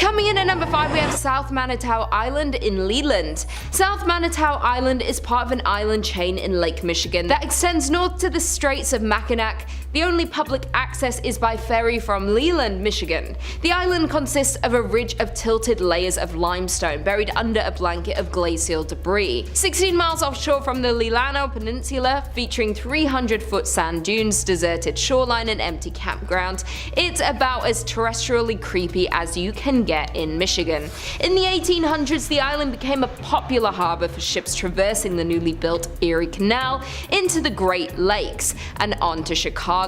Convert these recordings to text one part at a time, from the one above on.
Coming in at number 5, we have South Manatee Island in Leland. South Manatee Island is part of an island chain in Lake Michigan that extends north to the Straits of Mackinac. The only public access is by ferry from Leland, Michigan. The island consists of a ridge of tilted layers of limestone buried under a blanket of glacial debris. 16 miles offshore from the Leelanau Peninsula, featuring 300-foot sand dunes, deserted shoreline and empty campground, it's about as terrestrially creepy as you can get in Michigan. In the 1800s, the island became a popular harbor for ships traversing the newly built Erie Canal into the Great Lakes and on to Chicago.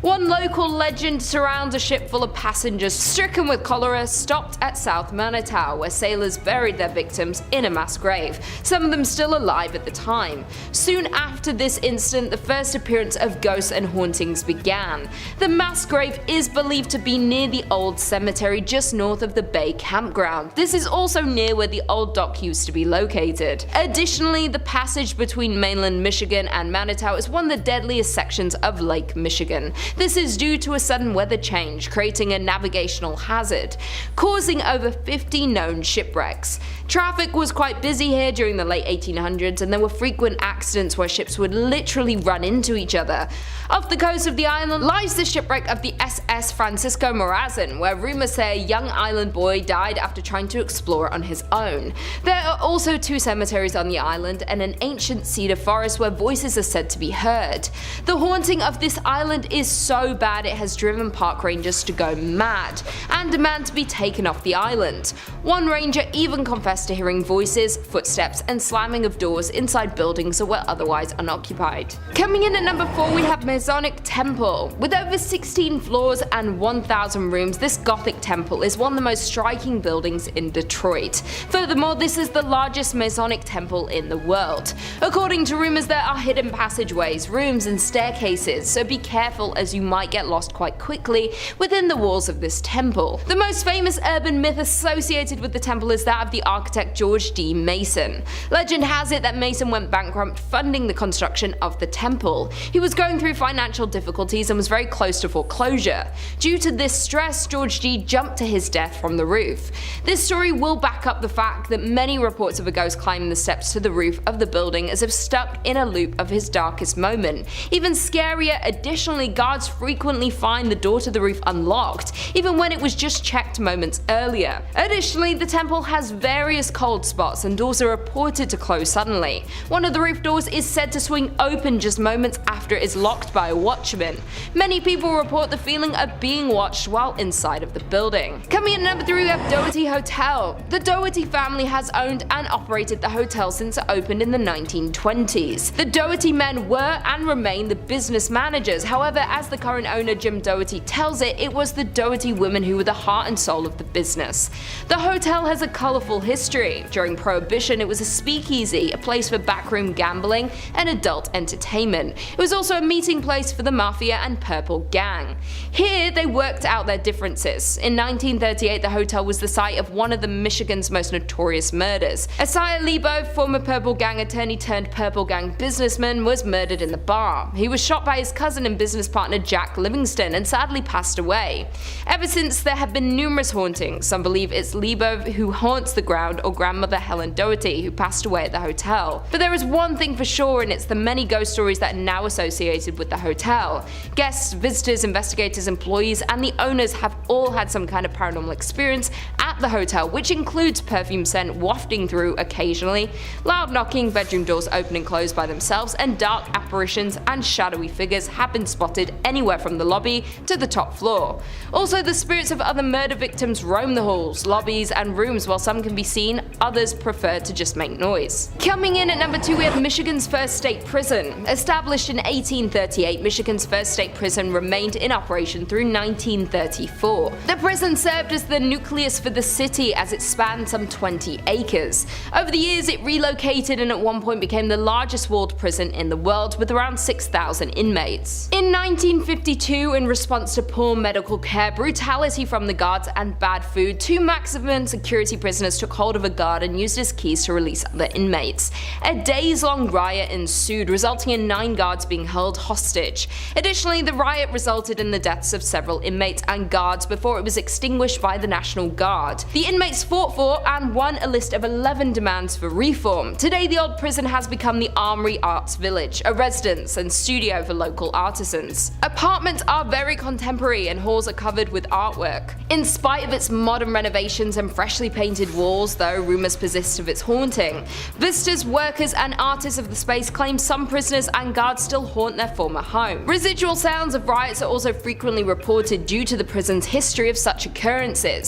One local legend surrounds a ship full of passengers stricken with cholera stopped at South Manatee, where sailors buried their victims in a mass grave, some of them still alive at the time. Soon after this incident, the first appearance of ghosts and hauntings began. The mass grave is believed to be near the old cemetery just north of the Bay campground. This is also near where the old dock used to be located. Additionally, the passage between mainland Michigan and Manatee is one of the deadliest sections of Lake Michigan. This is due to a sudden weather change, creating a navigational hazard, causing over 50 known shipwrecks. Traffic was quite busy here during the late 1800s, and there were frequent accidents where ships would literally run into each other. Off the coast of the island lies the shipwreck of the SS Francisco Morazan, where rumors say a young island boy died after trying to explore on his own. There are also 2 cemeteries on the island and an ancient cedar forest where voices are said to be heard. The haunting of this island is so bad it has driven park rangers to go mad and demand to be taken off the island. One ranger even confessed to hearing voices, footsteps and slamming of doors inside buildings that were otherwise unoccupied. Coming in at number 4, we have Masonic Temple. With over 16 floors and 1,000 rooms, this Gothic temple is one of the most striking buildings in Detroit. Furthermore, this is the largest Masonic temple in the world. According to rumors, there are hidden passageways, rooms and staircases, so be careful as you might get lost quite quickly within the walls of this temple. The most famous urban myth associated with the temple is that of the architect George D. Mason. Legend has it that Mason went bankrupt funding the construction of the temple. He was going through financial difficulties and was very close to foreclosure. Due to this stress, George D. jumped to his death from the roof. This story will back up the fact that many reports of a ghost climbing the steps to the roof of the building as if stuck in a loop of his darkest moment. Even scarier, additionally, guards frequently find the door to the roof unlocked, even when it was just checked moments earlier. Additionally, the temple has various cold spots and doors are reported to close suddenly. One of the roof doors is said to swing open just moments after it is locked by a watchman. Many people report the feeling of being watched while inside of the building. Coming in at number 3, we have Doy Hotel. The Doy family has owned and operated the hotel since it opened in the 1920s. The Doy men were and remain the business managers. However, as the current owner Jim Doherty tells it, it was the Doherty women who were the heart and soul of the business. The hotel has a colorful history. During Prohibition, it was a speakeasy, a place for backroom gambling and adult entertainment. It was also a meeting place for the Mafia and Purple Gang. Here, they worked out their differences. In 1938, the hotel was the site of one of the Michigan's most notorious murders. Isaiah Lebo, former Purple Gang attorney turned Purple Gang businessman, was murdered in the bar. He was shot by his cousin and business partner Jack Livingston and sadly passed away. Ever since, there have been numerous hauntings. Some believe it's Lebo who haunts the ground or grandmother Helen Doherty who passed away at the hotel. But there is one thing for sure, and it's the many ghost stories that are now associated with the hotel. Guests, visitors, investigators, employees and the owners have all had some kind of paranormal experience at the hotel, which includes perfume scent wafting through occasionally, loud knocking, bedroom doors open and close by themselves, and dark apparitions and shadowy figures have been spotted anywhere from the lobby to the top floor. Also, the spirits of other murder victims roam the halls, lobbies and rooms. While some can be seen, others prefer to just make noise. Coming in at number 2, we have Michigan's first state prison. Established in 1838, Michigan's first state prison remained in operation through 1934. The prison served as the nucleus for the city as it spanned some 20 acres. Over the years, it relocated and at one point became the largest walled prison in the world with around 6,000 inmates. In 1952, in response to poor medical care, brutality from the guards and bad food, 2 maximum security prisoners took hold of a guard and used his keys to release other inmates. A days-long riot ensued, resulting in 9 guards being held hostage. Additionally, the riot resulted in the deaths of several inmates and guards before it was extinguished by the National Guard. The inmates fought for and won a list of 11 demands for reform. Today, the old prison has become the Armory Arts Village, a residence and studio for local artisans. Apartments are very contemporary and halls are covered with artwork. In spite of its modern renovations and freshly painted walls, though, rumors persist of its haunting. Visitors, workers, and artists of the space claim some prisoners and guards still haunt their former home. Residual sounds of riots are also frequently reported due to the prison's history of such occurrences.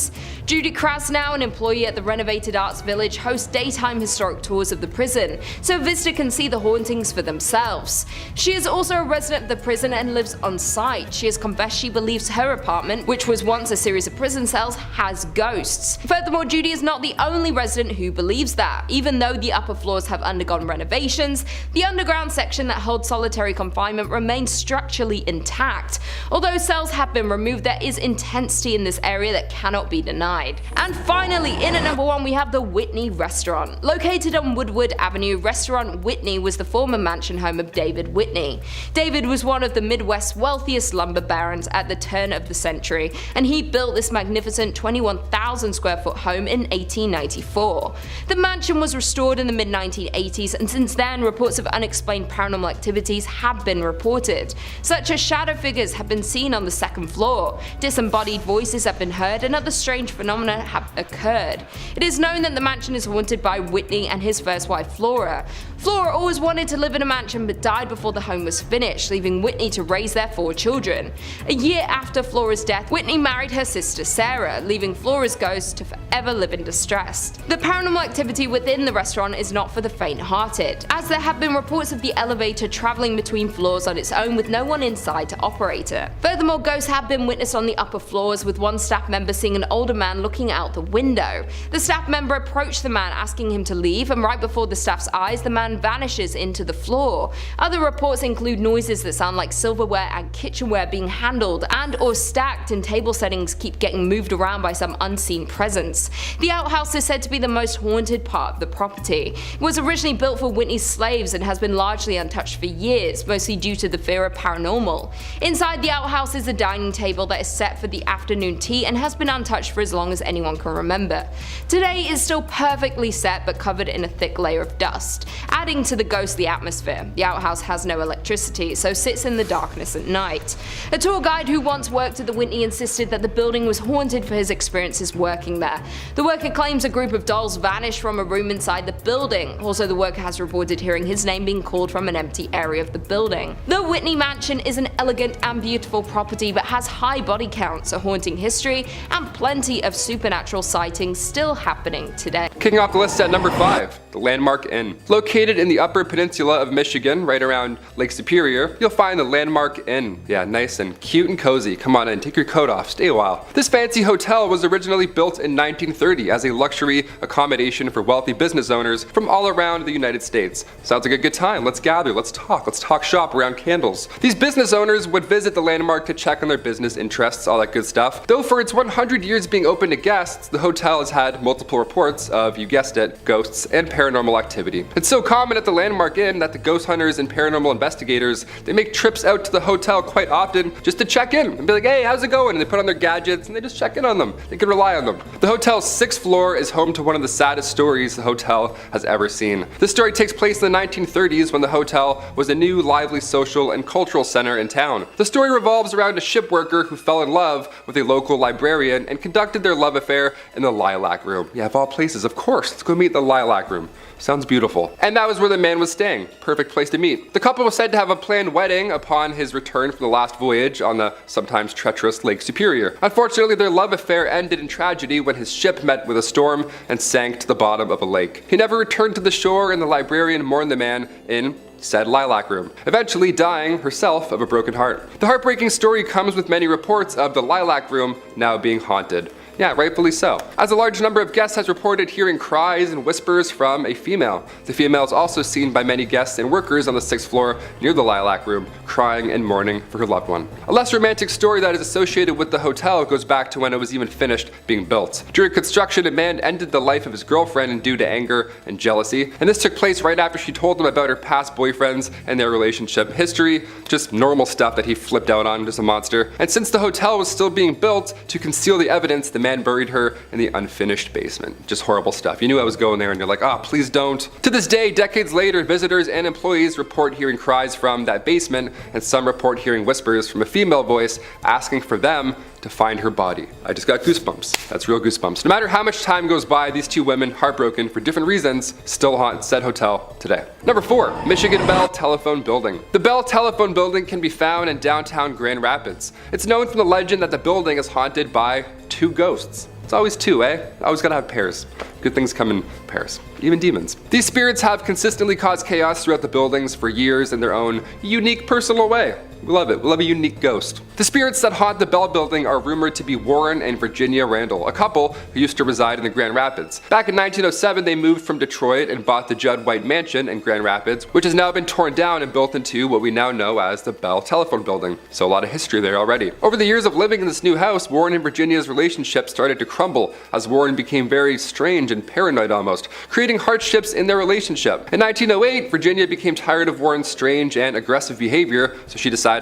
Judy Krasnow, an employee at the renovated Arts Village, hosts daytime historic tours of the prison, so a visitor can see the hauntings for themselves. She is also a resident of the prison and lives on site. She has confessed she believes her apartment, which was once a series of prison cells, has ghosts. Furthermore, Judy is not the only resident who believes that. Even though the upper floors have undergone renovations, the underground section that holds solitary confinement remains structurally intact. Although cells have been removed, there is intensity in this area that cannot be denied. And finally, in at number 1 we have the Whitney Restaurant. Located on Woodward Avenue, Restaurant Whitney was the former mansion home of David Whitney. David was one of the Midwest's wealthiest lumber barons at the turn of the century, and he built this magnificent 21,000 square foot home in 1894. The mansion was restored in the mid-1980s, and since then reports of unexplained paranormal activities have been reported, such as shadow figures have been seen on the second floor, disembodied voices have been heard, and other strange phenomena have occurred. It is known that the mansion is haunted by Whitney and his first wife Flora. Flora always wanted to live in a mansion but died before the home was finished, leaving Whitney to raise their 4 children. A year after Flora's death, Whitney married her sister Sarah, leaving Flora's ghost to forever live in distress. The paranormal activity within the restaurant is not for the faint-hearted, as there have been reports of the elevator traveling between floors on its own with no one inside to operate it. Furthermore, ghosts have been witnessed on the upper floors, with one staff member seeing an older man looking out the window. The staff member approached the man asking him to leave, and right before the staff's eyes, the man vanishes into the floor. Other reports include noises that sound like silverware and kitchenware being handled and or stacked in table settings keep getting moved around by some unseen presence. The outhouse is said to be the most haunted part of the property. It was originally built for Whitney's slaves and has been largely untouched for years, mostly due to the fear of paranormal. Inside the outhouse is a dining table that is set for the afternoon tea and has been untouched for as long as anyone can remember. Today it is still perfectly set but covered in a thick layer of dust, adding to the ghostly atmosphere. The outhouse has no electricity, so sits in the darkness at night. A tour guide who once worked at the Whitney insisted that the building was haunted for his experiences working there. The worker claims a group of dolls vanished from a room inside the building. Also, the worker has reported hearing his name being called from an empty area of the building. The Whitney Mansion is an elegant and beautiful property but has high body counts, a haunting history, and plenty of supernatural sightings still happening today. Kicking off the list at number 5, the Landmark Inn. Located in the Upper Peninsula of Michigan, right around Lake Superior, you'll find the Landmark Inn. Yeah, nice and cute and cozy. Come on in, take your coat off, stay a while. This fancy hotel was originally built in 1930 as a luxury accommodation for wealthy business owners from all around the United States. Sounds like a good time. Let's gather, let's talk shop around candles. These business owners would visit the Landmark to check on their business interests, all that good stuff. Though for its 100 years being open to guests, the hotel has had multiple reports of, you guessed it, ghosts and paranormal activity. It's so common at the Landmark Inn that the ghost hunters and paranormal investigators, they make trips out to the hotel quite often just to check in and be like, hey, how's it going? And they put on their gadgets and they just check in on them. They can rely on them. The hotel's 6th floor is home to one of the saddest stories the hotel has ever seen. This story takes place in the 1930s when the hotel was a new, lively social and cultural center in town. The story revolves around a ship worker who fell in love with a local librarian and conducted their love affair in the Lilac Room. Yeah, of all places, of course, let's go meet the Lilac Room. Sounds beautiful. And that was where the man was staying. Perfect place to meet. The couple was said to have a planned wedding upon his return from the last voyage on the sometimes treacherous Lake Superior. Unfortunately, their love affair ended in tragedy when his ship met with a storm and sank to the bottom of a lake. He never returned to the shore, and the librarian mourned the man in said Lilac Room, eventually dying herself of a broken heart. The heartbreaking story comes with many reports of the Lilac Room now being haunted. Yeah, rightfully so, as a large number of guests has reported hearing cries and whispers from a female. The female is also seen by many guests and workers on the 6th floor near the Lilac Room, crying and mourning for her loved one. A less romantic story that is associated with the hotel goes back to when it was even finished being built. During construction, a man ended the life of his girlfriend due to anger and jealousy, and this took place right after she told him about her past boyfriends and their relationship history, just normal stuff that he flipped out on, just a monster. And since the hotel was still being built, to conceal the evidence, the man buried her in the unfinished basement. Just horrible stuff. You knew I was going there and you're like, oh, please don't. To this day, decades later, visitors and employees report hearing cries from that basement, and some report hearing whispers from a female voice asking for them to find her body. I just got goosebumps. That's real goosebumps. No matter how much time goes by, these two women, heartbroken for different reasons, still haunt said hotel today. Number 4, Michigan Bell Telephone Building. The Bell Telephone Building can be found in downtown Grand Rapids. It's known from the legend that the building is haunted by 2 ghosts. It's always 2, eh? Always gotta have pairs. Good things come in pairs. Even demons. These spirits have consistently caused chaos throughout the buildings for years in their own unique personal way. We love it. We love a unique ghost. The spirits that haunt the Bell Building are rumored to be Warren and Virginia Randall, a couple who used to reside in the Grand Rapids. Back in 1907, they moved from Detroit and bought the Judd White Mansion in Grand Rapids, which has now been torn down and built into what we now know as the Bell Telephone Building. So a lot of history there already. Over the years of living in this new house, Warren and Virginia's relationship started to crumble as Warren became very strange and paranoid almost, creating hardships in their relationship. In 1908, Virginia became tired of Warren's strange and aggressive behavior, so she decided,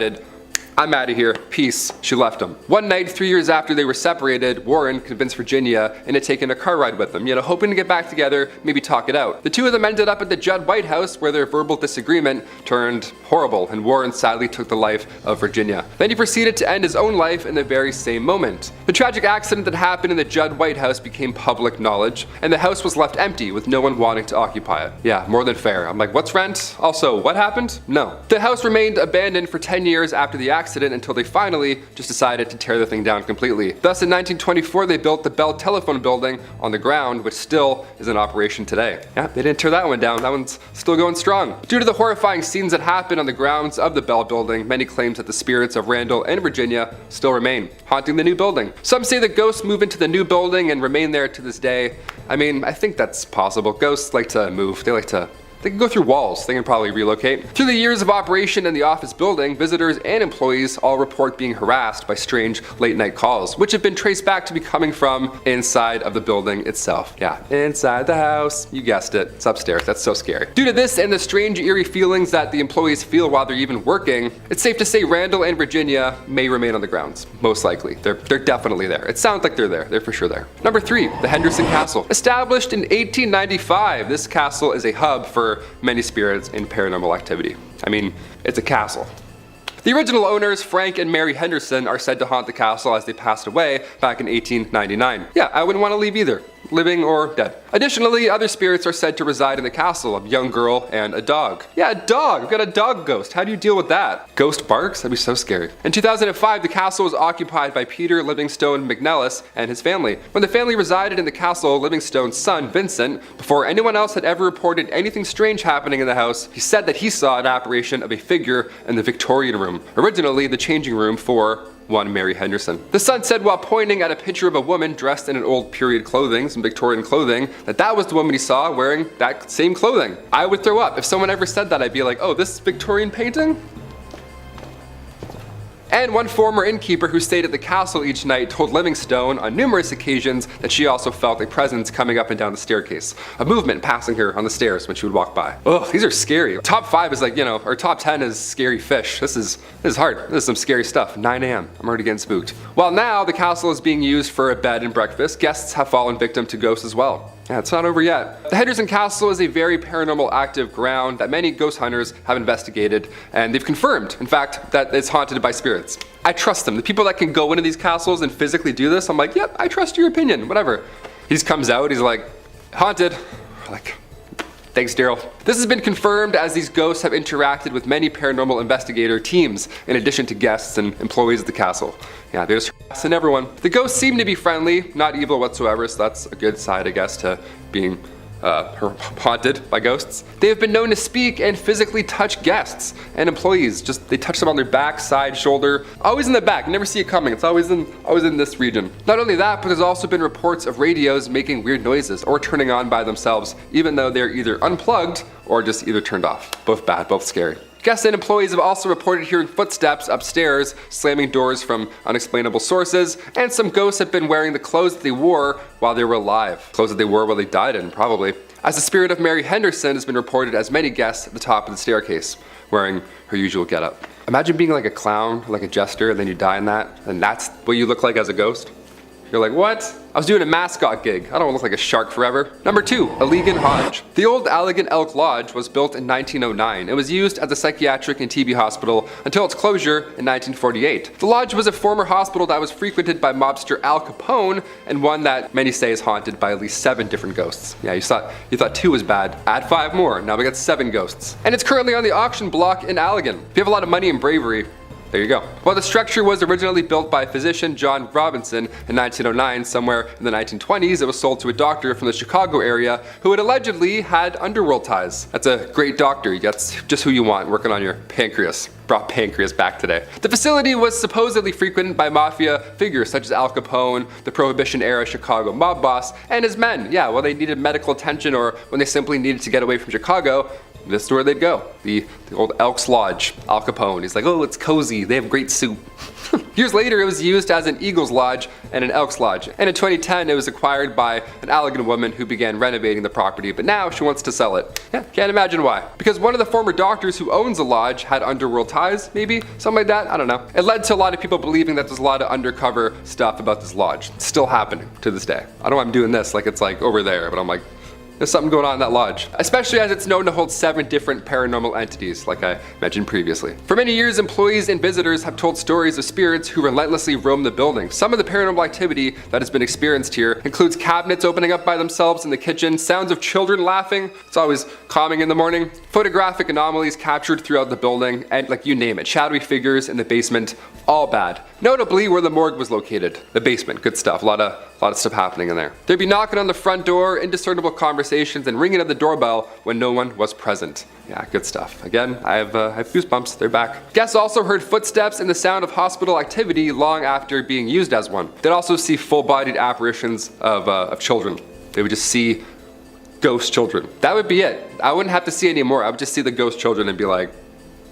I'm out of here, peace. She left him. One night, 3 years after they were separated, Warren convinced Virginia into taking a car ride with them, hoping to get back together, maybe talk it out. The two of them ended up at the Judd White house where their verbal disagreement turned horrible, and Warren sadly took the life of Virginia. Then he proceeded to end his own life in the very same moment. The tragic accident that happened in the Judd White house became public knowledge, and the house was left empty with no one wanting to occupy it. Yeah, more than fair. I'm like, what's rent? Also, what happened? No. The house remained abandoned for 10 years after the accident until they finally just decided to tear the thing down completely. Thus, in 1924, they built the Bell Telephone Building on the ground, which still is in operation today. Yeah, they didn't tear that one down. That one's still going strong. Due to the horrifying scenes that happened on the grounds of the Bell Building, many claim that the spirits of Randall and Virginia still remain, haunting the new building. Some say that ghosts move into the new building and remain there to this day. I mean, I think that's possible. Ghosts like to move. They can go through walls. They can probably relocate. Through the years of operation in the office building, visitors and employees all report being harassed by strange late night calls, which have been traced back to be coming from inside of the building itself. Yeah, inside the house. You guessed it. It's upstairs. That's so scary. Due to this and the strange eerie feelings that the employees feel while they're even working, it's safe to say Randall and Virginia may remain on the grounds. Most likely. They're definitely there. It sounds like they're there. They're for sure there. Number 3, the Henderson Castle. Established in 1895, this castle is a hub for many spirits and paranormal activity. I mean, it's a castle. The original owners, Frank and Mary Henderson, are said to haunt the castle as they passed away back in 1899. Yeah, I wouldn't want to leave either, living or dead. Additionally, other spirits are said to reside in the castle, a young girl and a dog. Yeah, a dog! We've got a dog ghost. How do you deal with that? Ghost barks? That'd be so scary. In 2005, the castle was occupied by Peter Livingstone McNellis and his family. When the family resided in the castle, Livingstone's son, Vincent, before anyone else had ever reported anything strange happening in the house, he said that he saw an apparition of a figure in the Victorian room, originally the changing room for one Mary Henderson. The son said while pointing at a picture of a woman dressed in an old period clothing, some Victorian clothing, that was the woman he saw wearing that same clothing. I would throw up. If someone ever said that, I'd be like, oh, this Victorian painting? And one former innkeeper who stayed at the castle each night told Livingstone on numerous occasions that she also felt a presence coming up and down the staircase, a movement passing her on the stairs when she would walk by. Oh, these are scary. Top 5 is like, or top 10 is scary fish. This is hard. This is some scary stuff. 9 a.m. I'm already getting spooked. While now the castle is being used for a bed and breakfast, guests have fallen victim to ghosts as well. Yeah, it's not over yet. The Henderson Castle is a very paranormal active ground that many ghost hunters have investigated, and they've confirmed, in fact, that it's haunted by spirits. I trust them. The people that can go into these castles and physically do this, I'm like, yep, I trust your opinion, whatever. He just comes out, he's like, haunted. Like, thanks, Daryl. This has been confirmed as these ghosts have interacted with many paranormal investigator teams, in addition to guests and employees of the castle. Yeah, they're just harassing everyone. The ghosts seem to be friendly, not evil whatsoever, so that's a good side, I guess, to being haunted by ghosts. They have been known to speak and physically touch guests and employees. They touch them on their back, side, shoulder, always in the back. You never see it coming. It's always in this region. Not only that, but there's also been reports of radios making weird noises or turning on by themselves, even though they're either unplugged or just either turned off. Both bad, both scary. Guests and employees have also reported hearing footsteps upstairs, slamming doors from unexplainable sources, and some ghosts have been wearing the clothes that they wore while they were alive. Clothes that they wore while they died in, probably. As the spirit of Mary Henderson has been reported as many guests at the top of the staircase, wearing her usual getup. Imagine being like a clown, like a jester, and then you die in that, and that's what you look like as a ghost. You're like, what? I was doing a mascot gig. I don't want to look like a shark forever. Number 2, Alpena Lodge. The old Alpena Elk Lodge was built in 1909. It was used as a psychiatric and TB hospital until its closure in 1948. The lodge was a former hospital that was frequented by mobster Al Capone, and one that many say is haunted by at least 7 different ghosts. Yeah, you thought 2 was bad. Add 5 more. Now we got 7 ghosts. And it's currently on the auction block in Allegan. If you have a lot of money and bravery, there you go. While the structure was originally built by physician John Robinson in 1909, somewhere in the 1920s, it was sold to a doctor from the Chicago area who had allegedly had underworld ties. That's a great doctor. That's just who you want working on your pancreas. Brought pancreas back today. The facility was supposedly frequented by mafia figures such as Al Capone, the Prohibition-era Chicago mob boss, and his men. Yeah, when they needed medical attention or when they simply needed to get away from Chicago, this is where they'd go. The old Elks Lodge. Al Capone. He's like, oh, it's cozy. They have great soup. Years later, it was used as an Eagles Lodge and an Elks Lodge. And in 2010, it was acquired by an Allegan woman who began renovating the property, but now she wants to sell it. Yeah, can't imagine why. Because one of the former doctors who owns the lodge had underworld ties, maybe? Something like that? I don't know. It led to a lot of people believing that there's a lot of undercover stuff about this lodge. It's still happening to this day. I don't know why I'm doing this like it's like over there, but I'm like, there's something going on in that lodge. Especially as it's known to hold 7 different paranormal entities, like I mentioned previously. For many years, employees and visitors have told stories of spirits who relentlessly roam the building. Some of the paranormal activity that has been experienced here includes cabinets opening up by themselves in the kitchen, sounds of children laughing, it's always calming in the morning, photographic anomalies captured throughout the building, and like you name it, shadowy figures in the basement, all bad. Notably where the morgue was located. The basement, good stuff, a lot of stuff happening in there. They'd be knocking on the front door, indiscernible conversations, and ringing at the doorbell when no one was present. Yeah, good stuff. Again, I have goosebumps, they're back. Guests also heard footsteps and the sound of hospital activity long after being used as one. They'd also see full-bodied apparitions of children. They would just see ghost children. That would be it. I wouldn't have to see any more. I would just see the ghost children and be like,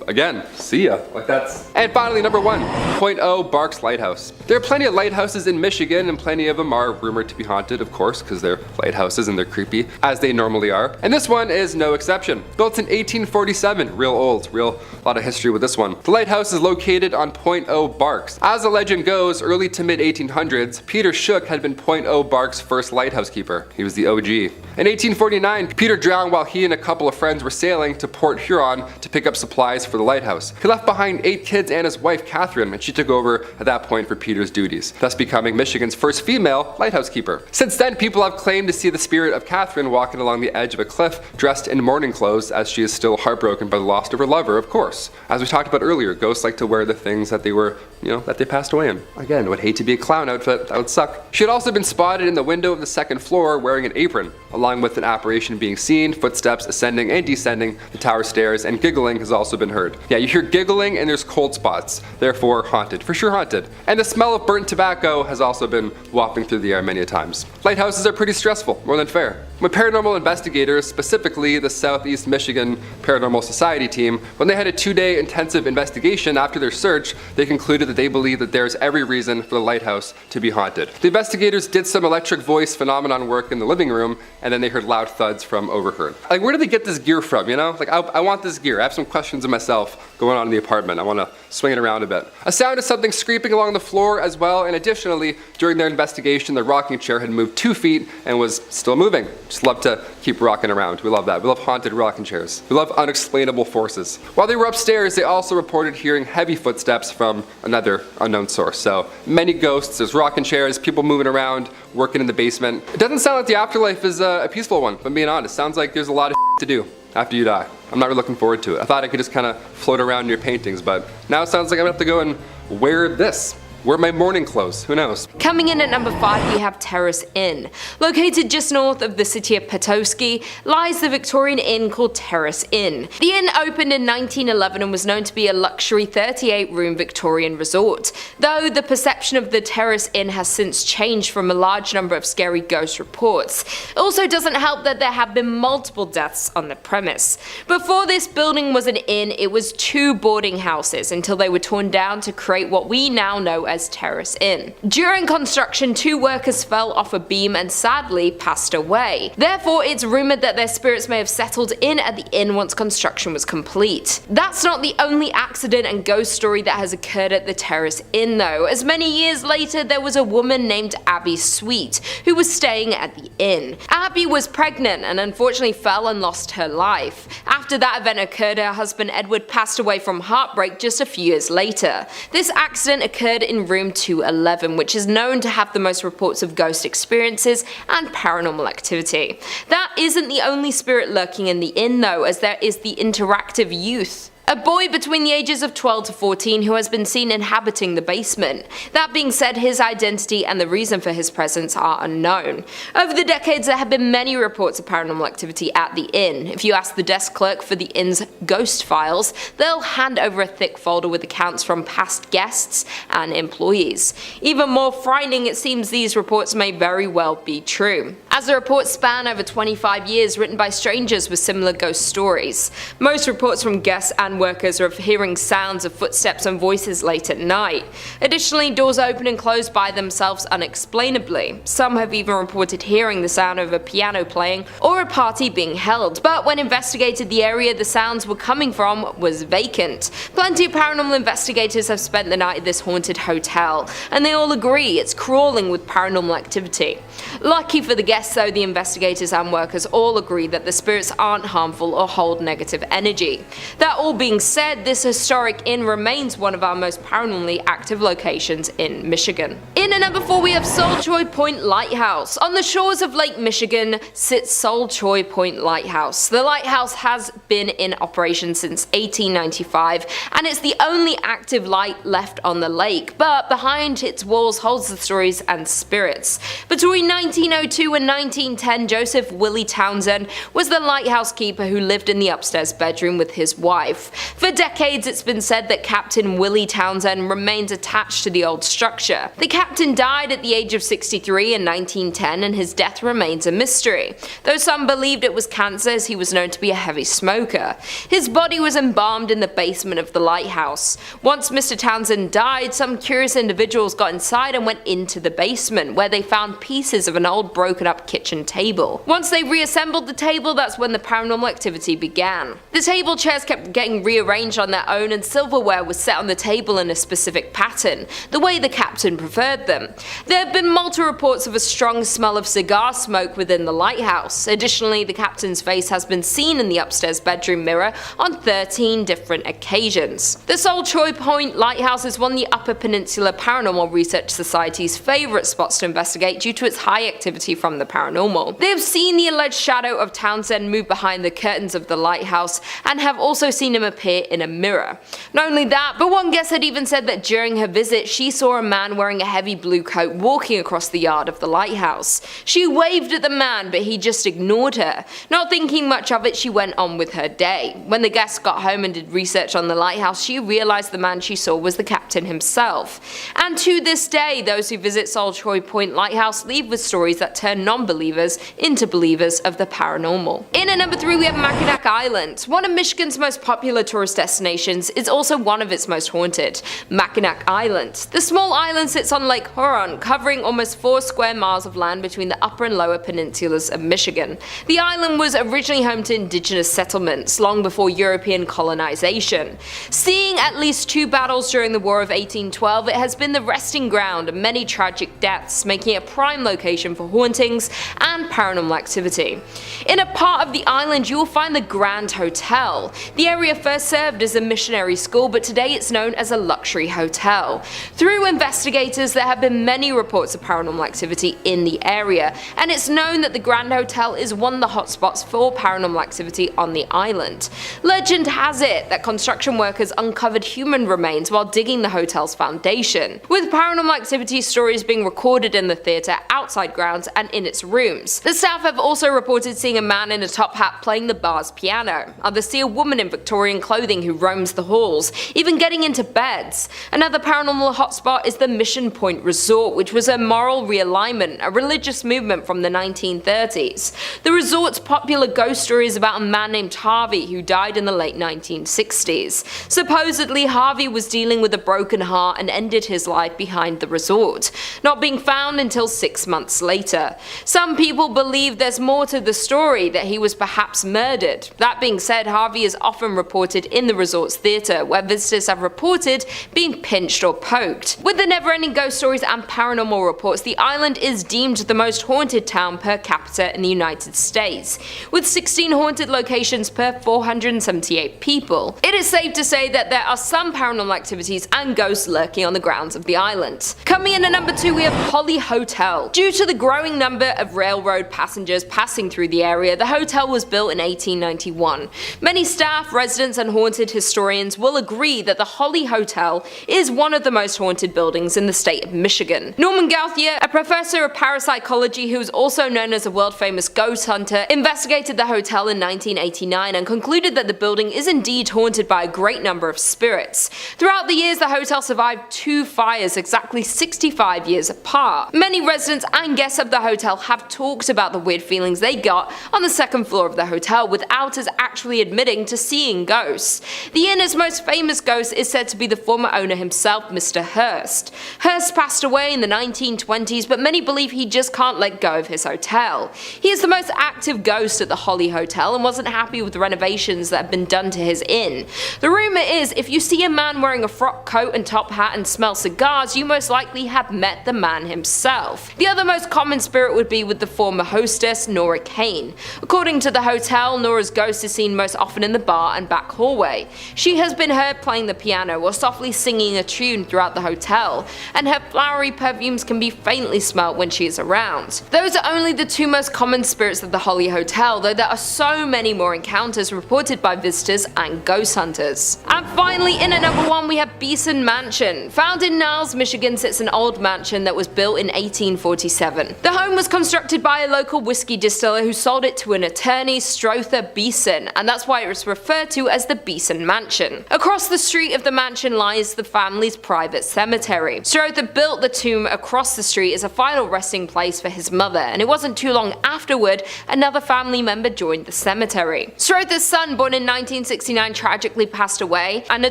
again, see ya. Like that's. And finally, number 1, Point O Barks Lighthouse. There are plenty of lighthouses in Michigan, and plenty of them are rumored to be haunted, of course, because they're lighthouses and they're creepy, as they normally are. And this one is no exception. Built in 1847, real old, a lot of history with this one. The lighthouse is located on Point O Barks. As the legend goes, early to mid 1800s, Peter Shook had been Point O Barks' first lighthouse keeper. He was the OG. In 1849, Peter drowned while he and a couple of friends were sailing to Port Huron to pick up supplies for the lighthouse. He left behind 8 kids and his wife Catherine, and she took over at that point for Peter's duties, thus becoming Michigan's first female lighthouse keeper. Since then, people have claimed to see the spirit of Catherine walking along the edge of a cliff dressed in mourning clothes, as she is still heartbroken by the loss of her lover, of course. As we talked about earlier, ghosts like to wear the things that they were, that they passed away in. Again, would hate to be a clown outfit, that would suck. She had also been spotted in the window of the 2nd floor wearing an apron, along with an apparition being seen, footsteps ascending and descending the tower stairs, and giggling has also been heard. Yeah, you hear giggling and there's cold spots, therefore haunted, for sure haunted. And the smell of burnt tobacco has also been wafting through the air many a times. Lighthouses are pretty stressful, more than fair. When paranormal investigators, specifically the Southeast Michigan Paranormal Society team, when they had a 2-day intensive investigation after their search, they concluded that they believe that there is every reason for the lighthouse to be haunted. The investigators did some electric voice phenomenon work in the living room, and then they heard loud thuds from overheard. Like, where did they get this gear from, Like, I want this gear. I have some questions of myself going on in the apartment. I want to swing it around a bit. A sound of something scraping along the floor as well, and additionally, during their investigation, the rocking chair had moved 2 feet and was still moving. Just love to keep rocking around. We love that. We love haunted rocking chairs. We love unexplainable forces. While they were upstairs, they also reported hearing heavy footsteps from another unknown source. So many ghosts, there's rocking chairs, people moving around, working in the basement. It doesn't sound like the afterlife is a peaceful one, if I'm being honest. Sounds like there's a lot of to do after you die. I'm not really looking forward to it. I thought I could just kind of float around in your paintings, but now it sounds like I'm gonna have to go and wear this. Wear my morning clothes, who knows? Coming in at number 5, we have Terrace Inn. Located just north of the city of Petoskey lies the Victorian inn called Terrace Inn. The inn opened in 1911 and was known to be a luxury 38-room Victorian resort, though the perception of the Terrace Inn has since changed from a large number of scary ghost reports. It also doesn't help that there have been multiple deaths on the premise. Before this building was an inn, it was 2 boarding houses until they were torn down to create what we now know as Terrace Inn. During construction, 2 workers fell off a beam and sadly passed away. Therefore, it's rumored that their spirits may have settled in at the inn once construction was complete. That's not the only accident and ghost story that has occurred at the Terrace Inn though, as many years later there was a woman named Abby Sweet who was staying at the inn. Abby was pregnant and unfortunately fell and lost her life. After that event occurred, her husband Edward passed away from heartbreak just a few years later. This accident occurred in room 211, which is known to have the most reports of ghost experiences and paranormal activity. That isn't the only spirit lurking in the inn though, as there is the interactive youth, a boy between the ages of 12 to 14 who has been seen inhabiting the basement. That being said, his identity and the reason for his presence are unknown. Over the decades, there have been many reports of paranormal activity at the inn. If you ask the desk clerk for the inn's ghost files, they'll hand over a thick folder with accounts from past guests and employees. Even more frightening, it seems these reports may very well be true, as the reports span over 25 years, written by strangers with similar ghost stories. Most reports from guests and workers are of hearing sounds of footsteps and voices late at night. Additionally, doors open and close by themselves unexplainably. Some have even reported hearing the sound of a piano playing or a party being held, but when investigated, the area the sounds were coming from was vacant. Plenty of paranormal investigators have spent the night at this haunted hotel, and they all agree it's crawling with paranormal activity. Lucky for the guests though, the investigators and workers all agree that the spirits aren't harmful or hold negative energy. That all being said, this historic inn remains one of our most paranormally active locations in Michigan. In at number 4 we have Sol Choy Point Lighthouse. On the shores of Lake Michigan sits Sol Choy Point Lighthouse. The lighthouse has been in operation since 1895 and it's the only active light left on the lake, but behind its walls holds the stories and spirits. Between 1902 and 1910, Joseph Willie Townsend was the lighthouse keeper who lived in the upstairs bedroom with his wife. For decades, it's been said that Captain Willie Townsend remains attached to the old structure. The captain died at the age of 63 in 1910 and his death remains a mystery, though some believed it was cancer as he was known to be a heavy smoker. His body was embalmed in the basement of the lighthouse. Once Mr. Townsend died, some curious individuals got inside and went into the basement, where they found pieces of an old broken up kitchen table. Once they reassembled the table, that's when the paranormal activity began. The table chairs kept getting rearranged on their own and silverware was set on the table in a specific pattern, the way the captain preferred them. There have been multiple reports of a strong smell of cigar smoke within the lighthouse. Additionally, the captain's face has been seen in the upstairs bedroom mirror on 13 different occasions. The Sol Choy Point Lighthouse is one of the Upper Peninsula Paranormal Research Society's favourite spots to investigate due to its high activity from the paranormal. They have seen the alleged shadow of Townsend move behind the curtains of the lighthouse and have also seen him appear in a mirror. Not only that, but one guest had even said that during her visit she saw a man wearing a heavy blue coat walking across the yard of the lighthouse. She waved at the man, but he just ignored her. Not thinking much of it, she went on with her day. When the guest got home and did research on the lighthouse, she realized the man she saw was the captain himself. And to this day, those who visit Sol Choy Point Lighthouse leave with stories that turn non-believers into believers of the paranormal. In at number 3 we have Mack Island. One of Michigan's most popular tourist destinations is also one of its most haunted, Mackinac Island. The small island sits on Lake Huron, covering almost 4 square miles of land between the upper and lower peninsulas of Michigan. The island was originally home to indigenous settlements long before European colonization. Seeing at least 2 battles during the War of 1812, it has been the resting ground of many tragic deaths, making it a prime location for hauntings and paranormal activity. In a part of the island you will find the Grand Hotel. The area first served as a missionary school, but today it's known as a luxury hotel. Through investigators, there have been many reports of paranormal activity in the area, and it's known that the Grand Hotel is one of the hotspots for paranormal activity on the island. Legend has it that construction workers uncovered human remains while digging the hotel's foundation, with paranormal activity stories being recorded in the theatre, outside grounds, and in its its rooms. The staff have also reported seeing a man in a top hat playing the bar's piano. Others see a woman in Victorian clothing who roams the halls, even getting into beds. Another paranormal hotspot is the Mission Point Resort, which was a moral realignment, a religious movement from the 1930s. The resort's popular ghost story is about a man named Harvey who died in the late 1960s. Supposedly, Harvey was dealing with a broken heart and ended his life behind the resort, not being found until 6 months later. Some people believe there's more to the story, that he was perhaps murdered. That being said, Harvey is often reported in the resort's theatre, where visitors have reported being pinched or poked. With the never-ending ghost stories and paranormal reports, the island is deemed the most haunted town per capita in the United States, with 16 haunted locations per 478 people. It is safe to say that there are some paranormal activities and ghosts lurking on the grounds of the island. Coming in at number 2, we have Doy Hotel. Due to the growing number of railroad passengers passing through the area, the hotel was built in 1891. Many staff, residents, and haunted historians will agree that the Doy Hotel is one of the most haunted buildings in the state of Michigan. Norman Gauthier, a professor of parapsychology who is also known as a world-famous ghost hunter, investigated the hotel in 1989 and concluded that the building is indeed haunted by a great number of spirits. Throughout the years, the hotel survived 2 fires exactly 65 years apart. Many residents and guests of the hotel have talked about the weird feelings they got on the second floor of the hotel, with outers actually admitting to seeing ghosts. The inn's most famous ghost is said to be the former owner himself, Mr. Hurst. Hurst passed away in the 1920s, but many believe he just can't let go of his hotel. He is the most active ghost at the Doy Hotel and wasn't happy with the renovations that have been done to his inn. The rumor is, if you see a man wearing a frock coat and top hat and smell cigars, you most likely have met the man himself. The other most common spirit would be with the former hostess, Nora Kane. According to the hotel, Nora's ghost is seen most often in the bar and back hallway. She has been heard playing the piano or softly singing a tune throughout the hotel, and her flowery perfumes can be faintly smelt when she is around. Those are only the 2 most common spirits of the Doy Hotel, though there are so many more encounters reported by visitors and ghost hunters. And finally, in at number 1, we have Beeson Mansion. Found in Niles, Michigan, sits an old mansion that was built in 1847. The home was constructed by a local whiskey distiller who sold it to an attorney, Strother Beeson, and that's why it was referred to as the Beeson Mansion. Across the street of the mansion lies the family's private cemetery. Strother built the tomb across the street as a final resting place for his mother, and it wasn't too long afterward another family member joined the cemetery. Strother's son, born in 1969, tragically passed away, and a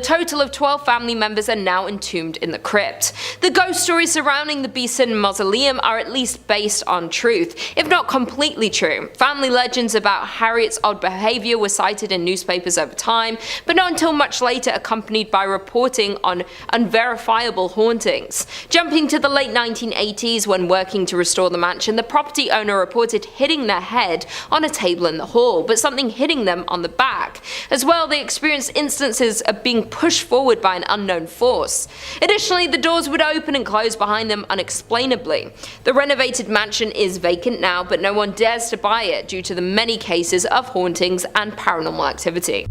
total of 12 family members are now entombed in the crypt. The ghost stories surrounding the Beeson Mausoleum are at least based on truth, if not completely true. Family legends about Harriet's odd behavior were cited in newspapers over time, but not until much later, accompanied by reporting on unverifiable hauntings. Jumping to the late 1980s, when working to restore the mansion, the property owner reported hitting their head on a table in the hall, but something hitting them on the back. As well, they experienced instances of being pushed forward by an unknown force. Additionally, the doors would open and close behind them unexplainably. The renovated mansion is vacant now, but no one dares to buy it due to the many cases of hauntings and paranormal activity.